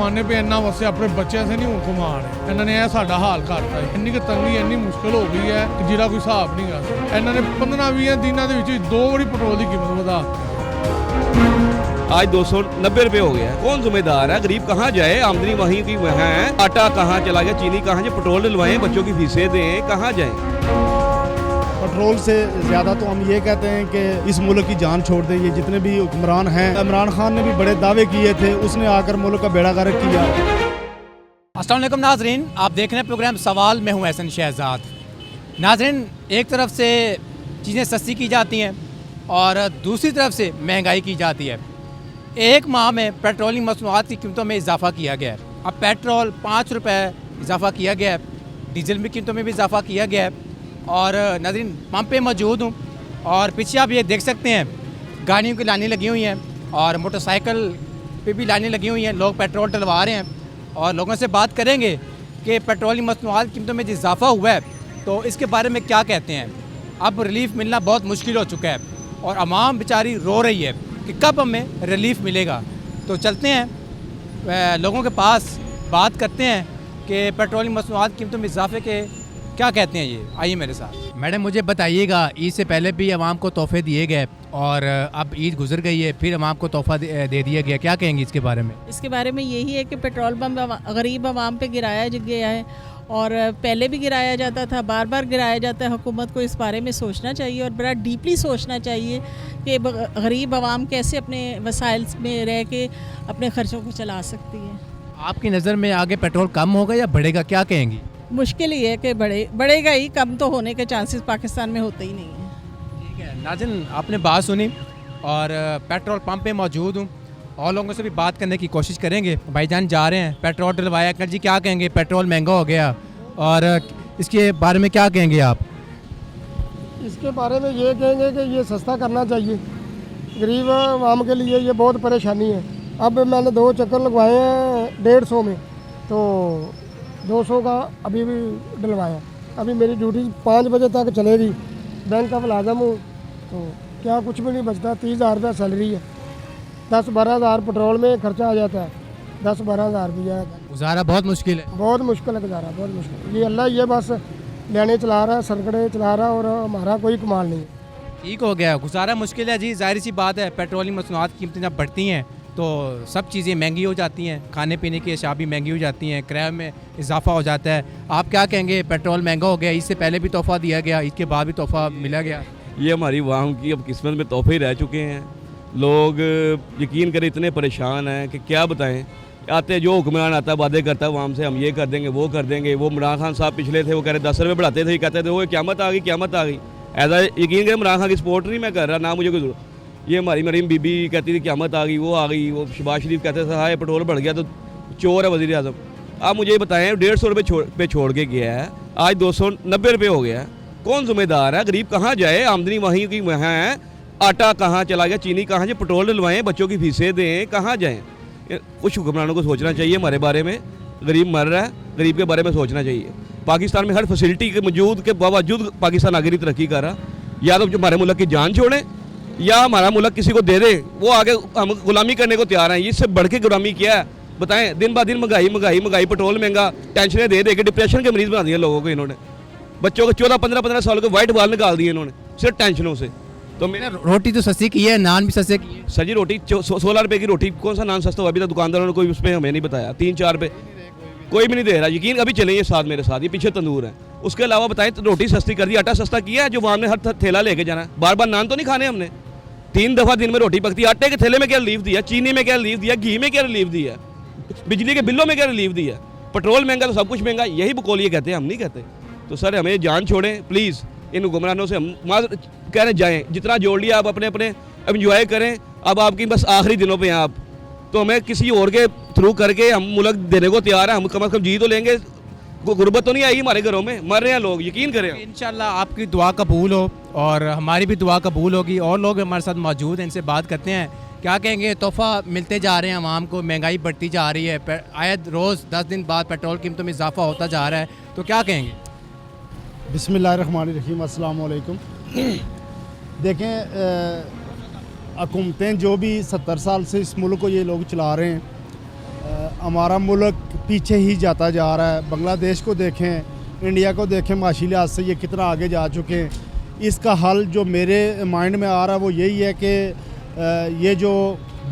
कमाने पे इन्ना वसे अपने बच्चे से नहीं हूँ कमा रहे। इन्होंने यह साडा हाल करता है। इन्नी तंगी इन्नी मुश्किल हो गई है कि जिहदा कोई हिसाब नहीं गा। इन्होंने 15-20 दिनों के 2 वारी पेट्रोल की कीमत बढ़ा। आज 290 रुपये हो गया है। कौन जिम्मेदार है? गरीब कहाँ जाए? आमदनी वहीं की है, आटा कहाँ चला गया, चीनी कहाँ जाए, पेट्रोल डलवाएं, बच्चों की फीसें दें, कहाँ जाएं? पेट्रोल से ज़्यादा तो हम ये कहते हैं कि इस मुल्क की जान छोड़ दें। ये जितने भी हुक्मरान हैं, इमरान खान ने भी बड़े दावे किए थे, उसने आकर मुल्क का बेड़ा गर्क किया। अस्सलाम वालेकुम नाजरीन, आप देख रहे हैं प्रोग्राम सवाल। मैं हूं एहसन शहजाद। नाजरीन, एक तरफ से चीज़ें सस्ती की जाती हैं और दूसरी तरफ से महंगाई की जाती है। एक माह में पेट्रोलियम मसनूआत की कीमतों में इजाफा किया गया है। अब पेट्रोल 5 रुपये इजाफा किया गया है, डीजल की कीमतों में भी इजाफा किया गया है। और नाज़रीन, पंप पे मौजूद हूँ और पीछे आप ये देख सकते हैं गाड़ियों की लाइनें लगी हुई हैं और मोटरसाइकिल पे भी लाइनें लगी हुई हैं। लोग पेट्रोल डलवा रहे हैं और लोगों से बात करेंगे कि पेट्रोलियम मसनूआत की कीमतों में जो इजाफा हुआ है तो इसके बारे में क्या कहते हैं। अब रिलीफ मिलना बहुत मुश्किल हो चुका है और आवाम बेचारी रो रही है कि कब हमें रिलीफ मिलेगा। तो चलते हैं लोगों के पास, बात करते हैं कि पेट्रोलियम मसनूआत की कीमतों में इजाफे के क्या कहते हैं। ये आइए मेरे साथ। मैडम, मुझे बताइएगा, ईद से पहले भी आवाम को तोहफे दिए गए और अब ईद गुजर गई है, फिर आवाम को तोहफा दे दिया गया, क्या कहेंगे इसके बारे में? इसके बारे में यही है कि पेट्रोल पंप गरीब आवाम पे गिराया गया है और पहले भी गिराया जाता था, बार बार गिराया जाता है। हुकूमत को इस बारे में सोचना चाहिए और बड़ा डीपली सोचना चाहिए कि गरीब आवाम कैसे अपने वसाइल में रह के अपने ख़र्चों को चला सकती है। आपकी नज़र में आगे पेट्रोल कम होगा या बढ़ेगा, क्या कहेंगी? मुश्किल ही है कि बढ़ेगा ही, कम तो होने के चांसेस पाकिस्तान में होते ही नहीं हैं। ठीक है नाज़रीन, आपने बात सुनी और पेट्रोल पंप पे मौजूद हूँ और लोगों से भी बात करने की कोशिश करेंगे। भाईजान जा रहे हैं पेट्रोल डलवाया कर जी, क्या कहेंगे? पेट्रोल महंगा हो गया और इसके बारे में क्या कहेंगे आप? इसके बारे में ये कहेंगे कि ये सस्ता करना चाहिए। गरीब आवाम के लिए ये बहुत परेशानी है। अब मैंने 2 चक्कर लगवाए हैं 150 में, तो 200 का अभी भी डलवाया। अभी मेरी ड्यूटी 5 बजे तक चलेगी। बैंक का मुलाजम हूँ तो क्या कुछ भी नहीं बचता। 30,000 रुपया सैलरी है, 10-12 हज़ार पेट्रोल में खर्चा आ जाता है। 10-12 हज़ार रुपया गुजारा बहुत मुश्किल है। बहुत मुश्किल है गुजारा, बहुत मुश्किल। ये अल्लाह ये बस लेने चला रहा है, सड़कें चला रहा है और हमारा कोई कमाल नहीं है। ठीक हो गया, गुजारा मुश्किल है जी, जाहिर सी बात है। पेट्रोलियम मसनूआत की कीमतें जब बढ़ती हैं तो सब चीज़ें महंगी हो जाती हैं, खाने पीने की अशिया भी महंगी हो जाती हैं, किराए में इजाफा हो जाता है। आप क्या कहेंगे? पेट्रोल महंगा हो गया, इससे पहले भी तोहफा दिया गया, इसके बाद भी तोहफा मिला गया। ये हमारी वाम की अब किस्मत में तोहफे रह चुके हैं। लोग यकीन करें इतने परेशान हैं कि क्या बताएं। आते जो हुक्मरान आता है वादे करता है वाम से, हम ये कर देंगे वो कर देंगे। वो इमरान खान साहब पिछले थे, वो कह रहे 10 रुपये बढ़ाते थे, कहते थे वो क़यामत आ गई क़यामत आ गई। ऐसा यकीन करें इमरान खान की सपोर्ट नहीं मैं कर रहा, ना मुझे कोई जरूरत। ये हमारी मरीम बीबी कहती थी क़यामत आ गई, वो आ गई। वो शहबाज शरीफ कहते थे हाय पेट्रोल बढ़ गया तो चोर है वज़ीर आज़म। आप मुझे ये बताएं, 150 रुपये पे छोड़ के गया है, आज 290 रुपये हो गया है। कौन जिम्मेदार है? गरीब कहाँ जाए? आमदनी वहीं की है, आटा कहाँ चला गया, चीनी कहाँ जाए, पेट्रोल डलवाएं, बच्चों की फीसें दें, कहाँ जाएँ? कुछ हुक्मरानों को सोचना चाहिए हमारे बारे में। गरीब मर रहा है, गरीब के बारे में सोचना चाहिए। पाकिस्तान में हर फैसिलिटी के मौजूद के बावजूद पाकिस्तान आगे नहीं तरक्की कर रहा। या तो जो हमारे मुल्क की जान छोड़ें या हमारा मुल्क किसी को दे दे, वो आगे हम गुलामी करने को तैयार हैं। इससे बढ़ के गुलामी क्या है बताएं? दिन ब दिन महंगाई महंगाई महंगाई, पेट्रोल महंगा, टेंशनें दे दे के डिप्रेशन के मरीज बना दिए लोगों को इन्होंने। बच्चों को 14-15 साल के वाइट बाल निकाल दिए इन्होंने सिर्फ टेंशनों से। तो मैंने रोटी तो सस्ती की है, नान भी सस्ते किए। सर जी रोटी 16 रुपये की रोटी, कौन सा नान सस्ता हुआ? अभी तक दुकानदारों ने कोई उस पर हमें नहीं बताया। 3-4 रुपये कोई भी नहीं दे रहा। यकीन अभी चले ये साथ मेरे साथ, ये पीछे तंदूर है। उसके अलावा बताएं तो रोटी सस्ती कर दी, आटा सस्ता किया है। जो वहाँ ने हर थैला लेके जाना है, बार बार नान तो नहीं खाने हमने। 3 दफ़ा दिन में रोटी पकती है। आटे के थैले में क्या रिलीफ दिया, चीनी में क्या रिलीफ दिया, घी में क्या रिलीफ दिया, बिजली के बिलों में क्या रिलीफ दिया। पेट्रोल महंगा तो सब कुछ महंगा, यही बकौलिए कहते हैं, हम नहीं कहते। तो सर हमें जान छोड़ें प्लीज़। इन हुक्मरानों से हम कह रहे जाएँ, जितना जोड़ लिया आप अपने अपने एंजॉय करें। अब आपकी बस आखिरी दिनों पे हैं आप, तो हमें किसी और के थ्रू करके हम मुल्क देने को तैयार हैं। हम कम से कम जी तो लेंगे, गुर्बत तो नहीं आई हमारे घरों में, मर रहे हैं लोग, यकीन करें। इंशाल्लाह आपकी दुआ कबूल हो और हमारी भी दुआ कबूल होगी। और लोग हमारे साथ मौजूद हैं, इनसे बात करते हैं। क्या कहेंगे? तोहफा मिलते जा रहे हैं आवाम को, महंगाई बढ़ती जा रही है, आए रोज़ 10 दिन बाद पेट्रोल कीमतों में इजाफा होता जा रहा है, तो क्या कहेंगे? बिस्मिल्लाहिर्रहमानिर्रहीम, अस्सलाम वालेकुम। देखें, हुकूमतें जो भी 70 साल से इस मुल्क को ये लोग चला रहे हैं, हमारा मुल्क पीछे ही जाता जा रहा है। बांग्लादेश को देखें, इंडिया को देखें, माशी लिहाज से ये कितना आगे जा चुके हैं। इसका हल जो मेरे माइंड में आ रहा है वो यही है कि ये जो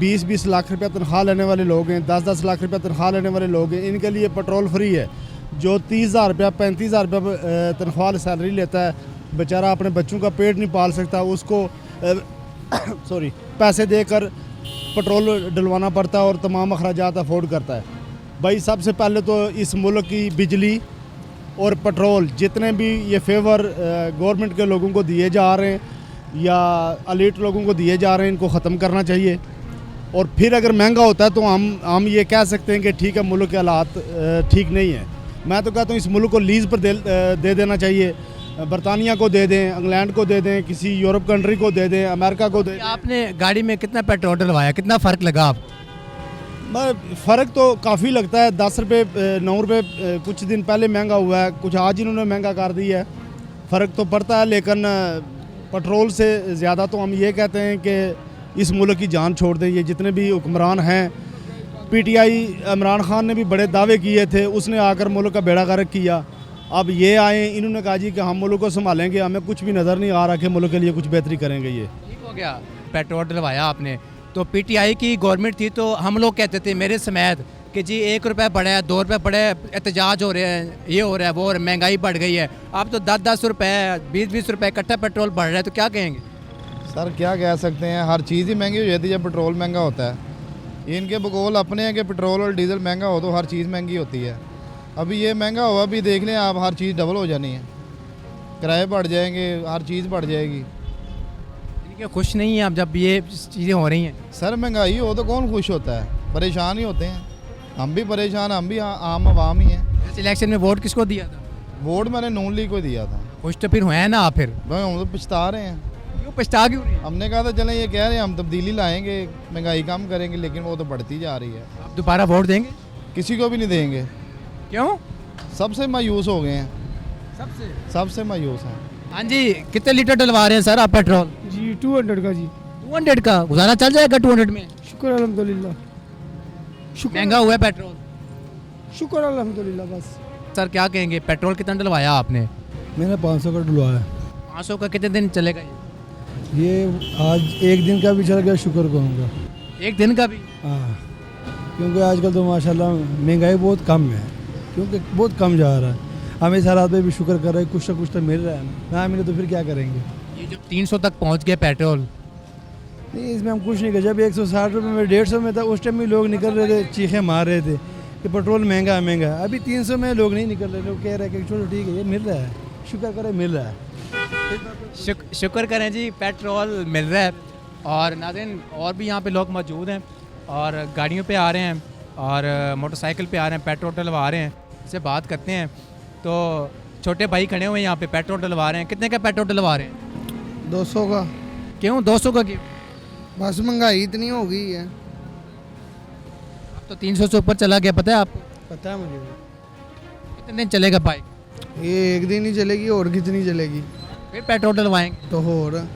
20-20 लाख रुपया तनख्वाह लेने वाले लोग हैं, 10-10 लाख रुपया तनख्वाह लेने वाले लोग हैं, इनके लिए पेट्रोल फ्री है। जो 30,000 रुपया 35,000 रुपया तनख्वाह सैलरी लेता है, बेचारा अपने बच्चों का पेट नहीं पाल सकता, उसको सॉरी पैसे देकर पेट्रोल डलवाना पड़ता है और तमाम अखराजात अफोर्ड करता है। भाई सबसे पहले तो इस मुल्क की बिजली और पेट्रोल जितने भी ये फेवर गवर्नमेंट के लोगों को दिए जा रहे हैं या अलीट लोगों को दिए जा रहे हैं, इनको ख़त्म करना चाहिए। और फिर अगर महंगा होता है तो हम ये कह सकते हैं कि ठीक है, मुल्क के हालात ठीक नहीं है। मैं तो कहता हूँ इस मुल्क को लीज़ पर दे देना चाहिए। बरतानिया को दे दें, इंग्लैंड को दे दें, किसी यूरोप कंट्री को दे दें, अमेरिका को दे दें। आपने गाड़ी में कितना पेट्रोल डलवाया, कितना फ़र्क लगा आप? फ़र्क तो काफ़ी लगता है। 10 रुपये 9 रुपये कुछ दिन पहले महंगा हुआ है, कुछ आज इन्होंने महंगा कर दिया है। फ़र्क तो पड़ता है, लेकिन पेट्रोल से ज़्यादा तो हम ये कहते हैं कि इस मुल्क की जान छोड़ दें। ये जितने भी हुक्मरान हैं, PTI इमरान खान ने भी बड़े दावे किए थे, उसने आकर मुल्क का बेड़ा गर्क किया। अब ये आए, इन्होंने कहा जी कि हम मुल्क को संभालेंगे, हमें कुछ भी नज़र नहीं आ रहा कि मुल्क के लिए कुछ बेहतरी करेंगे। ये ठीक हो गया, पेट्रोल डलवाया आपने। तो PTI की गवर्नमेंट थी तो हम लोग कहते थे मेरे समेत कि जी 1 रुपये बढ़ा है, 2 रुपये बढ़े, एहतजाज हो रहे हैं, ये हो रहा है, वो हो रहा है, महंगाई बढ़ गई है। अब तो 10-10 रुपये 20-20 रुपये इकट्ठा पेट्रोल बढ़ रहा है, तो क्या कहेंगे? सर क्या कह सकते हैं, हर चीज़ ही महंगी हो जाती है जब पेट्रोल महंगा होता है। इनके बकौल अपने हैं कि पेट्रोल और डीजल महंगा हो तो हर चीज़ महंगी होती है। अभी ये महंगा हुआ, अभी देख लें आप, हर चीज़ डबल हो जानी है, किराए बढ़ जाएंगे, हर चीज़ बढ़ जाएगी। क्या खुश नहीं है आप जब ये चीज़ें हो रही हैं? सर महंगाई हो तो कौन खुश होता है, परेशान ही होते हैं। हम भी परेशान, हम भी आम आवाम ही हैं। इस इलेक्शन में वोट किसको दिया था? वोट मैंने नून लीग को दिया था। खुश तो फिर हुए हैं ना आप? फिर भाई हम तो पछता रहे हैं। क्यों पछता क्यों रही हैं? हमने कहा था चलें, ये कह रहे हैं हम तब्दीली लाएंगे, महंगाई कम करेंगे, लेकिन वो तो बढ़ती जा रही है। आप दोबारा वोट देंगे? किसी को भी नहीं देंगे। क्यों? सबसे मायूस हो गए हैं, सबसे मायूस हैं। हाँ जी, कितने लीटर डलवा रहे हैं सर आप पेट्रोल? जी 200 का जी। 200 का गुजारा चल जाएगा 200 में? शुक्र अल्हम्दुलिल्लाह, महंगा हुआ है पेट्रोल। शुक्र अल्हम्दुलिल्लाह। बस सर क्या कहेंगे, पेट्रोल कितना डलवाया आपने? मैंने 500 का डलवाया। 500 का कितने दिन चलेगा ये आज एक दिन का भी चल गया, शुक्र कहूँगा। एक दिन का भी? हाँ, क्योंकि आजकल तो माशाल्लाह महंगाई बहुत कम है, क्योंकि बहुत कम जा रहा है। हम इस हालात में भी शुक्र कर रहे हैं, कुछ ना कुछ तो मिल रहा है ना, मिले तो फिर क्या करेंगे। ये जो 300 तक पहुंच गए पेट्रोल, नहीं इसमें हम कुछ नहीं कर। जब 160 रुपये में 150 में था, उस टाइम भी लोग निकल रहे थे, चीखें मार रहे थे कि पेट्रोल महंगा है महंगा है। अभी 300 में लोग नहीं निकल रहे, लोग कह रहे हैं कि चलो ठीक है, ये मिल रहा है, शुक्र करें मिल रहा है। शुक्र करें जी, पेट्रोल मिल रहा है। और नाज़रीन और भी यहाँ पे लोग मौजूद हैं और गाड़ियों पे आ रहे हैं और मोटरसाइकिल पे आ रहे हैं, पेट्रोल डलवा रहे हैं। इससे बात करते हैं। तो छोटे भाई खड़े हुए हैं यहाँ पे, पेट्रोल डलवा रहे हैं। कितने का पेट्रोल डलवा रहे हैं? 200 का। क्यों 200 का क्यों? बस महंगाई इतनी हो गई है। अब तो 300 से ऊपर चला गया, पता है आपको? पता है मुझे। कितने दिन चलेगा बाइक? ये एक दिन ही चलेगी, और कितनी चलेगी? फिर पेट्रोल डलवाएंगे तो और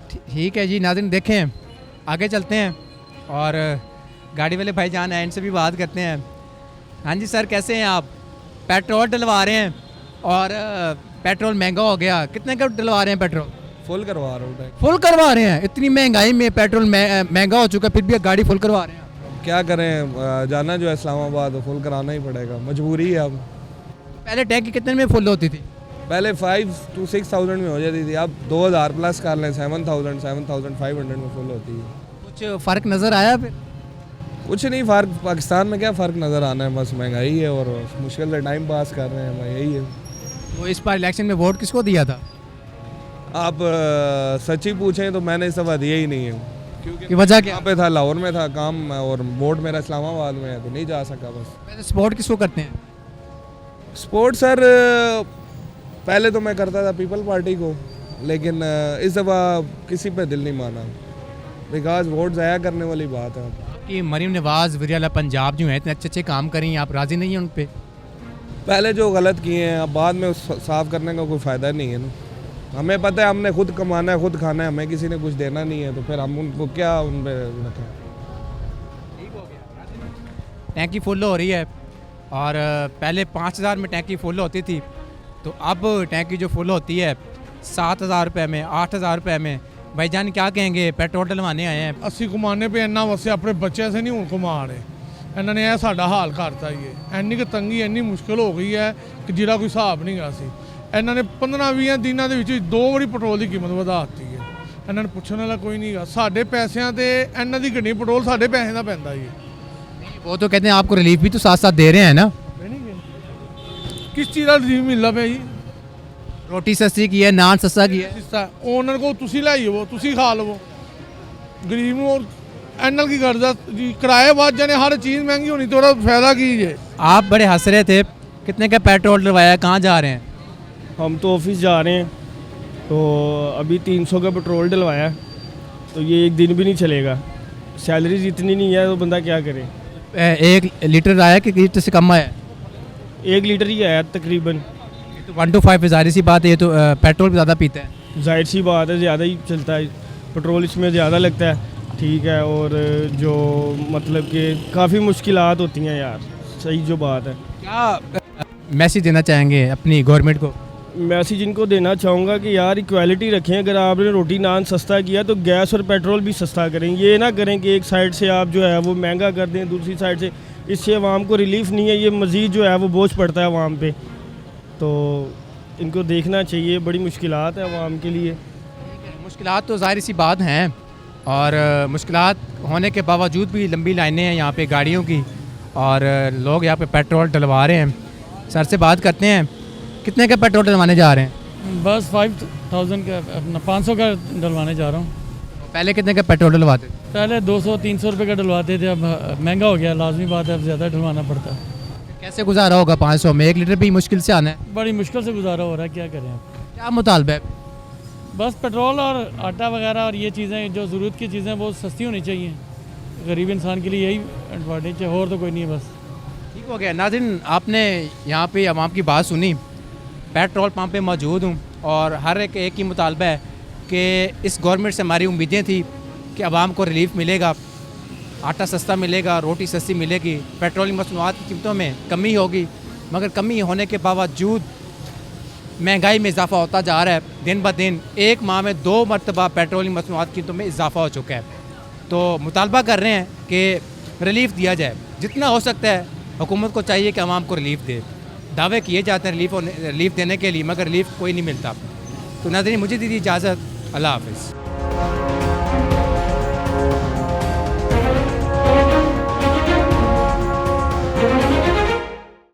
ठीक है जी। नाज़रीन देखें, आगे चलते हैं और गाड़ी वाले भाई जान है, इनसे भी बात करते हैं। हाँ जी सर, कैसे हैं आप? पेट्रोल डलवा रहे हैं और पेट्रोल महंगा हो गया, कितने का डलवा रहे हैं पेट्रोल? फुल करवा रहा हूँ। फुल करवा रहे हैं? इतनी महंगाई में पेट्रोल महंगा हो चुका, फिर भी गाड़ी फुल करवा रहे हैं? क्या करें, जाना जो है इस्लामाबाद, फुल कराना ही पड़ेगा, मजबूरी है। अब पहले टैंक कितने में फुल होती थी? पहले 5 to 6,000 में हो जाती थी, अब 2,000 प्लस कर लें, 7,000 7,500 में फुल होती है। कुछ फ़र्क नज़र आया फिर? कुछ नहीं फ़र्क, पाकिस्तान में क्या फ़र्क नज़र आना है, बस महंगाई है और मुश्किल से टाइम पास कर रहे हैं, यही है। वो इस बार इलेक्शन में वोट किसको दिया था? आप सच्ची पूछें तो मैंने इस दफ़ा दिया ही नहीं है, क्योंकि वजह क्या? यहाँ पे था, लाहौर में था काम, और वोट मेरा इस्लामाबाद में है तो नहीं जा सका। बस वैसे सपोर्ट किसको करते हैं? स्पोर्ट सर पहले तो मैं करता था पीपल पार्टी को, लेकिन इस दफ़ा किसी पे दिल नहीं माना, बिकॉज वोट ज़ाया करने वाली बात है। कि मरीम नवाज़ वज़ीर-ए-आला पंजाब जो हैं इतने अच्छे काम करें, आप राज़ी नहीं हैं उन पर? पहले जो गलत किए हैं, अब बाद में साफ़ करने का कोई फ़ायदा नहीं है ना। हमें पता है हमने खुद कमाना है, खुद खाना है, हमें किसी ने कुछ देना नहीं है, तो फिर हम उनको क्या उन पर रखें। टैंकी फुल हो रही है और पहले 5,000 में टैंकी फुल होती थी, तो अब टैंकी जो फुल होती है 7,000 रुपये में, 8,000 रुपये में। भाईजान क्या कहेंगे, पेट्रोल डलवाने आए हैं। ਅਸੀਂ ਕਮਾਨੇ ਪਏ ਇੰਨਾ ਵਸੇ ਆਪਣੇ ਬੱਚਿਆਂ ਸੇ ਨਹੀਂ ਹੁਣ ਕਮਾ ਰਹੇ। ਇਹਨਾਂ ਨੇ ਇਹ ਸਾਡਾ ਹਾਲ ਕਰਤਾ ਹੀ ਹੈ। ਇੰਨੀ ਕੁ ਤੰਗੀ ਇੰਨੀ ਮੁਸ਼ਕਲ ਹੋ ਗਈ ਹੈ ਕਿ ਜਿਹੜਾ ਕੋਈ ਹਿਸਾਬ ਨਹੀਂ ਗਾ ਸੀ। ਇਹਨਾਂ ਨੇ 15-20 ਦਿਨਾਂ ਦੇ ਵਿੱਚ 2 ਵਾਰੀ ਪੈਟਰੋਲ ਦੀ ਕੀਮਤ ਵਧਾ ਦਿੱਤੀ ਹੈ। ਇਹਨਾਂ ਨੂੰ ਪੁੱਛਣ ਵਾਲਾ ਕੋਈ ਨਹੀਂ ਗਾ। ਸਾਡੇ ਪੈਸਿਆਂ ਤੇ ਇਹਨਾਂ ਦੀ ਗੱਡੀ ਪੈਟਰੋਲ ਸਾਡੇ ਪੈਸੇ ਦਾ ਪੈਂਦਾ ਹੀ ਹੈ। वो तो कहते हैं आपको रिलीफ भी तो साथ साथ दे रहे हैं ना। ਕਿਸ ਚੀਜ਼ ਦਾ ਰਿਲੀਫ ਮਿਲਦਾ ਪਿਆ ਜੀ? रोटी सस्ती की है, नान सस्ता की है। ਜਿਸ ਤਰ੍ਹਾਂ ਉਹਨਾਂ ਕੋਲ ਤੁਸੀਂ ਲੈ ਜਾਵੋ, ਤੁਸੀਂ ਖਾ ਲਵੋ। ਗਰੀਬ ਨੂੰ ਇਹਨਾਂ ਕੀ ਕਰਦਾ ਜੀ, ਕਿਰਾਏ ਵੱਧ ਜਾਣੇ, ਹਰ ਚੀਜ਼ ਮਹਿੰਗੀ ਹੋਣੀ ਤੇ ਉਹਦਾ ਫਾਇਦਾ ਕੀ ਜੇ? आप बड़े हंस रहे थे, कितने का पेट्रोल डलवाया, कहाँ जा रहे हैं? हम तो ऑफिस जा रहे हैं, तो अभी 300 का पेट्रोल डलवाया, तो ये एक दिन भी नहीं चलेगा। सैलरीज इतनी नहीं है तो बंदा क्या करे। 1 लीटर आया कि लीटर से कम आया? 1 लीटर ही आया तकरीबन। तो 1 to 5 ज़ाहिर सी बात है, ये तो पेट्रोल भी ज़्यादा पीता है। जाहिर सी बात है, ज़्यादा ही चलता है पेट्रोल, इसमें ज़्यादा लगता है, ठीक है। और जो मतलब कि काफ़ी मुश्किलात होती हैं यार, सही जो बात है। क्या मैसेज देना चाहेंगे अपनी गवर्नमेंट को? मैसेज इनको देना चाहूँगा कि यार इक्वालिटी रखें। अगर आपने रोटी नान सस्ता किया तो गैस और पेट्रोल भी सस्ता करें। ये ना करें कि एक साइड से आप जो है वो महंगा कर दें, दूसरी साइड से। इससे आवाम को रिलीफ नहीं है, ये मज़ीद जो है वो बोझ पड़ता है आवाम पे। तो इनको देखना चाहिए, बड़ी मुश्किलात है आवाम के लिए। मुश्किलात तो ज़ाहिर सी बात हैं, और मुश्किलात होने के बावजूद भी लंबी लाइनें हैं यहाँ पे गाड़ियों की, और लोग यहाँ पे पेट्रोल डलवा रहे हैं। सर से बात करते हैं, कितने का पेट्रोल डलवाने जा रहे हैं? बस 5,000 का, अपना 500 का डलवाने जा रहा हूँ। पहले कितने का पेट्रोल डलवाते थे? पहले 200-300 रुपये का डलवाते थे, अब महंगा हो गया, लाजमी बात है, अब ज़्यादा डलवाना पड़ता है। कैसे गुजारा होगा 500 में? 1 लीटर भी मुश्किल से आना है। बड़ी मुश्किल से गुजारा हो रहा है, क्या करें अब। क्या मुतालबा है? बस पेट्रोल और आटा वगैरह और ये चीज़ें जो ज़रूरत की चीज़ें वो सस्ती होनी चाहिए। गरीब इंसान के लिए यही एडवांटेज है, और तो कोई नहीं है। बस ठीक हो गया। नाज़रीन, आपने यहाँ पे आवाम की बात सुनी। पेट्रोल पंप पे मौजूद हूँ और हर एक ही मुतालबा है कि इस गवर्नमेंट से हमारी उम्मीदें थी कि आवाम को रिलीफ मिलेगा, आटा सस्ता मिलेगा, रोटी सस्ती मिलेगी, पेट्रोलियम मसनूआत की कीमतों में कमी होगी। मगर कमी होने के बावजूद महंगाई में इजाफा होता जा रहा है। दिन ब दिन 1 माह में 2 मरतबा पेट्रोलियम मसनूआत की कीमतों में इजाफा हो चुका है। तो मुतालबा कर रहे हैं कि रिलीफ दिया जाए, जितना हो सकता है हुकूमत को चाहिए कि आवाम को रिलीफ दे। दावे किए जाते हैं रिलीफ देने के लिए, मगर रिलीफ कोई नहीं मिलता। तो नाज़रीन, मुझे दीजिए इजाज़त, अल्लाह हाफ़िज़।